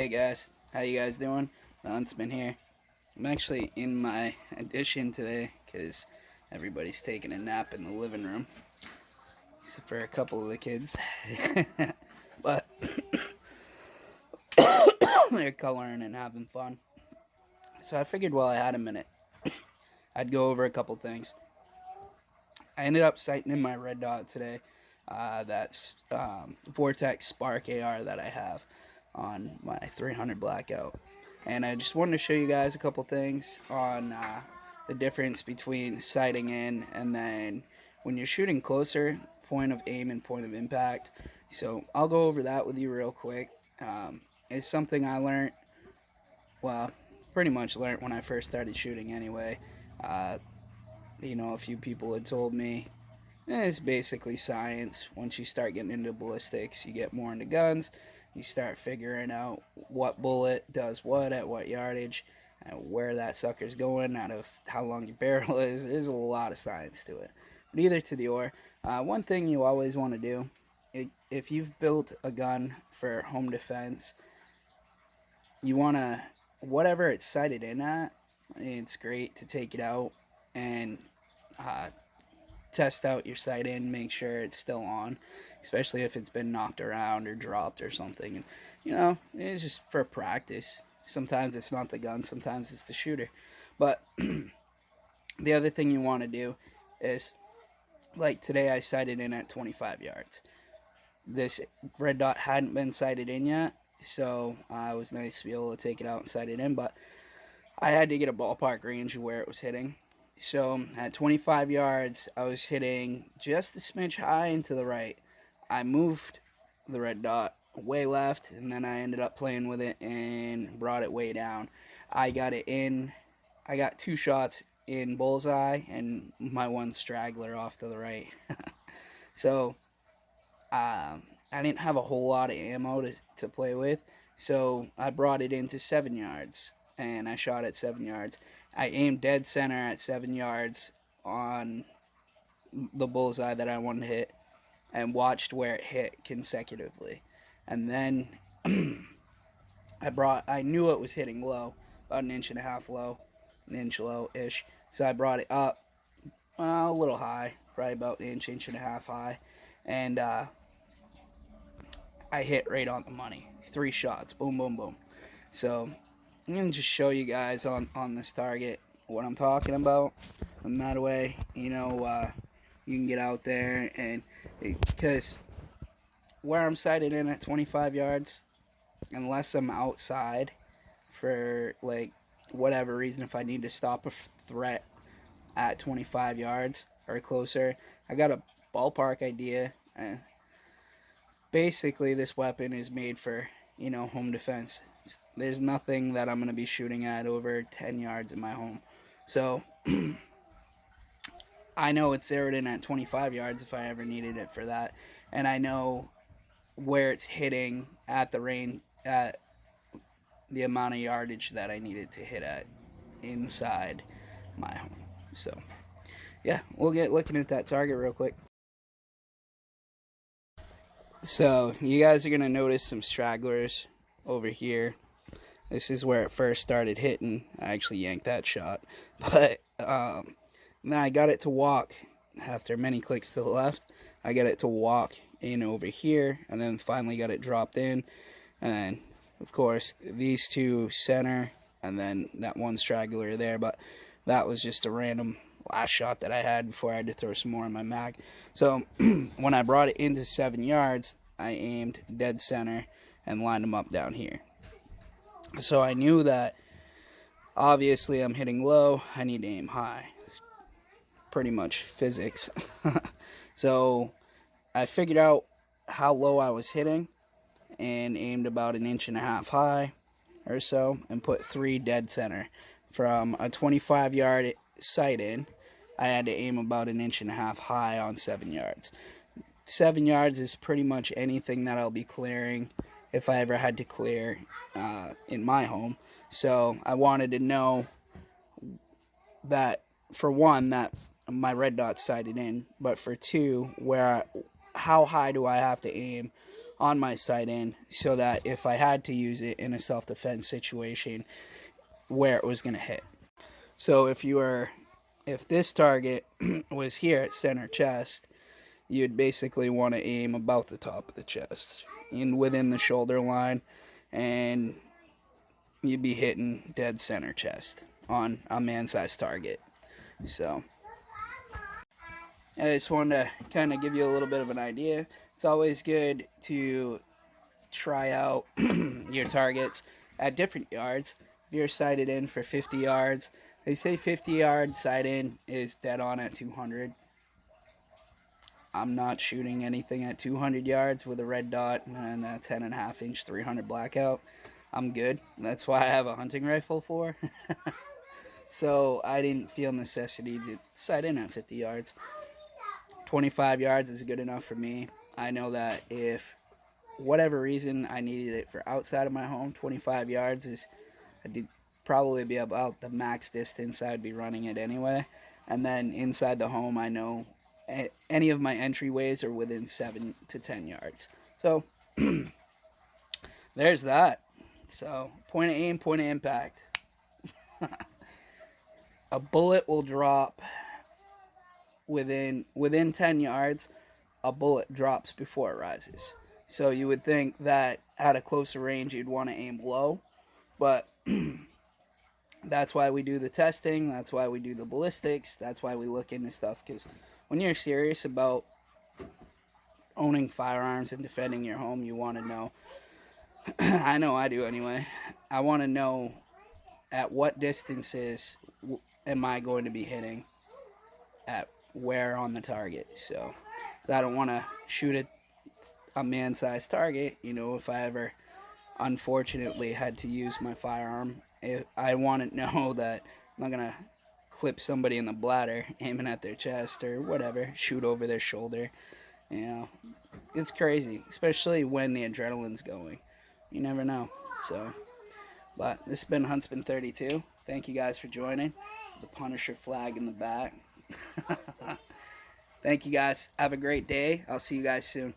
Hey guys, how you guys doing? The Huntsman here. I'm actually in my addition today because everybody's taking a nap in the living room, except for a couple of the kids. But they're coloring and having fun. So I figured while I had a minute, I'd go over a couple things. I ended up sighting in my red dot today. That's Vortex Spark AR that I have on my 300 Blackout. And I just wanted to show you guys a couple things on the difference between sighting in and then when you're shooting closer, point of aim and point of impact. So I'll go over that with you real quick. It's something I learned, well, pretty much learned when I first started shooting anyway. Uh, a few people had told me it's basically science. Once you start getting into ballistics, you get more into guns. You start figuring out what bullet does what at what yardage, and where that sucker's going, out of how long your barrel is. There's a lot of science to it. But either to the or, one thing you always want to do, if you've built a gun for home defense, you want to, whatever it's sighted in at, it's great to take it out and uh, test out your sight in, make sure it's still on, especially if it's been knocked around or dropped or something. And it's just for practice. Sometimes it's not the gun, sometimes it's the shooter. But the other thing you want to do is, like today, I sighted in at 25 yards. This red dot hadn't been sighted in yet, so it was nice to be able to take it out and sight it in. But I had to get a ballpark range of where it was hitting. So at 25 yards, I was hitting just a smidge high and to the right. I moved the red dot way left, and then I ended up playing with it and brought it way down. I got it in. I got two shots in bullseye and my one straggler off to the right. So I didn't have a whole lot of ammo to play with, so I brought it into 7 yards and I shot at 7 yards. I aimed dead center at 7 yards on the bullseye that I wanted to hit and watched where it hit consecutively. And then I knew it was hitting low, about an inch and a half low, an inch low ish. So I brought it up, a little high, probably about an inch, inch and a half high, and I hit right on the money. 3 shots, boom, boom, boom. So I'm gonna just show you guys on this target what I'm talking about. And that way, you can get out there and because where I'm sighted in at 25 yards, unless I'm outside for like whatever reason, if I need to stop a threat at 25 yards or closer, I got a ballpark idea. Basically, this weapon is made for home defense. There's nothing that I'm going to be shooting at over 10 yards in my home. So I know it's zeroed in at 25 yards if I ever needed it for that. And I know where it's hitting at the range, at the amount of yardage that I needed to hit at inside my home. So, yeah, we'll get looking at that target real quick. So, you guys are going to notice some stragglers over here. This is where it first started hitting. I actually yanked that shot. But then I got it to walk after many clicks to the left. I got it to walk in over here, and then finally got it dropped in. And then, of course, these two center, and then that one straggler there. But that was just a random last shot that I had before I had to throw some more in my mag. So when I brought it into 7 yards, I aimed dead center and lined them up down here. So I knew that obviously I'm hitting low, I need to aim high. It's pretty much physics. So I figured out how low I was hitting and aimed about an inch and a half high or so and put 3 dead center. From a 25-yard sight in, I had to aim about an inch and a half high on 7 yards. 7 yards is pretty much anything that I'll be clearing if I ever had to clear in my home. So I wanted to know that, for one, that my red dot's sighted in, but for two, how high do I have to aim on my sight in, so that if I had to use it in a self-defense situation, where it was going to hit. So if this target was here at center chest, you'd basically want to aim about the top of the chest and within the shoulder line, and you'd be hitting dead center chest on a man-sized target. So I just wanted to kind of give you a little bit of an idea. It's always good to try out your targets at different yards. If you're sighted in for 50 yards, they say 50 yard sight in is dead on at 200. I'm not shooting anything at 200 yards with a red dot and a 10.5 inch 300 blackout. I'm good. That's why I have a hunting rifle for. So I didn't feel necessity to sight in at 50 yards. 25 yards is good enough for me. I know that if whatever reason I needed it for outside of my home, 25 yards is I'd probably be about the max distance I'd be running it anyway. And then inside the home, I know any of my entryways are within 7 to 10 yards. So there's that. So point of aim, point of impact. A bullet will drop within 10 yards. A bullet drops before it rises. So you would think that at a closer range you'd want to aim low, but that's why we do the testing. That's why we do the ballistics. That's why we look into stuff, because when you're serious about owning firearms and defending your home, you want to know. I know I do anyway. I want to know at what distances am I going to be hitting at where on the target. So I don't want to shoot a man-sized target. You know, if I ever unfortunately had to use my firearm, I want to know that I'm not going to clip somebody in the bladder aiming at their chest or whatever, shoot over their shoulder. You know, it's crazy, especially when the adrenaline's going. You never know. So, but this has been Huntsman 32. Thank you guys for joining. The Punisher flag in the back. Thank you guys. Have a great day. I'll see you guys soon.